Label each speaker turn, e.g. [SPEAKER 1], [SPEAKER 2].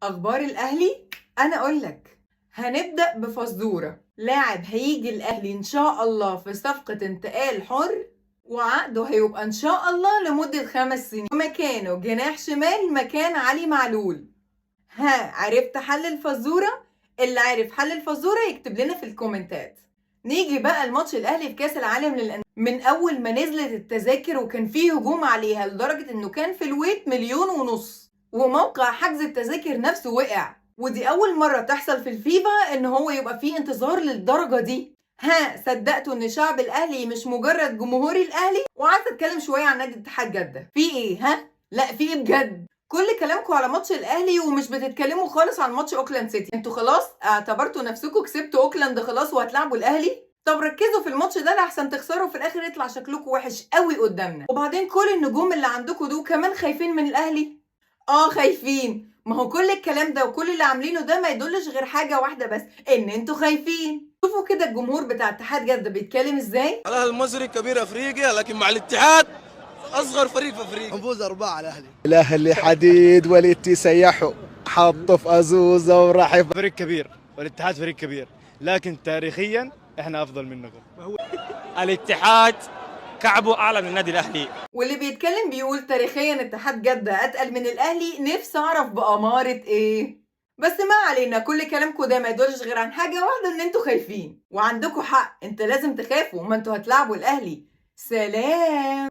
[SPEAKER 1] اخبار الاهلي. انا اقول لك هنبدا بفزوره. لاعب هيجي الاهلي ان شاء الله في صفقه انتقال حر، وعقده هيبقى ان شاء الله لمده 5 سنين، ومكانه جناح شمال مكان علي معلول. ها، عرفت حل الفزوره؟ اللي عارف حل الفزوره يكتب لنا في الكومنتات. نيجي بقى الماتش الاهلي في كاس العالم للانديه. من اول ما نزلت التذاكر وكان فيه هجوم عليها لدرجه انه كان في الويت 1,500,000، وموقع حجز التذاكر نفسه وقع. ودي اول مرة تحصل في الفيفا ان هو يبقى فيه انتظار للدرجة دي. ها، صدقتوا ان شعب الاهلي مش مجرد جمهور الاهلي؟ وعايزه اتكلم شوية عن نادي اتحاد جدة. في ايه؟ ها، لا في ايه بجد؟ كل كلامكم على ماتش الاهلي ومش بتتكلموا خالص عن ماتش اوكلاند سيتي. انتوا خلاص اعتبرتوا نفسكم كسبتوا اوكلاند خلاص وهتلعبوا الاهلي. طب ركزوا في الماتش ده لحسن تخسروا في الاخر يطلع شكلكم وحش قوي قدامنا. وبعدين كل النجوم اللي عندكم دول كمان خايفين من الاهلي. خايفين. ما هو كل الكلام ده وكل اللي عاملينه ده ما يدلش غير حاجة واحدة بس، ان انتوا خايفين. شوفوا كده الجمهور بتاع اتحاد جدة بيتكلم ازاي.
[SPEAKER 2] الاهلي المصري كبير افريقيا، لكن مع الاتحاد اصغر فريق في افريقيا.
[SPEAKER 3] نفوز 4 على الاهلي.
[SPEAKER 4] الاهلي حديد والاتي سيحوا، حطوا في ازوزه وراح
[SPEAKER 5] فريق كبير والاتحاد فريق كبير، لكن تاريخيا احنا افضل منكم.
[SPEAKER 6] الاتحاد كعبه اعلى من النادي الاهلي.
[SPEAKER 1] واللي بيتكلم بيقول تاريخيا اتحاد جدة اتقل من الاهلي. نفسي اعرف بأمارة ايه. بس ما علينا، كل كلامكم ده ما يدلش غير عن حاجة واحدة، ان انتوا خايفين. وعندكم حق، انت لازم تخافوا، ما انتوا هتلعبوا الاهلي. سلام.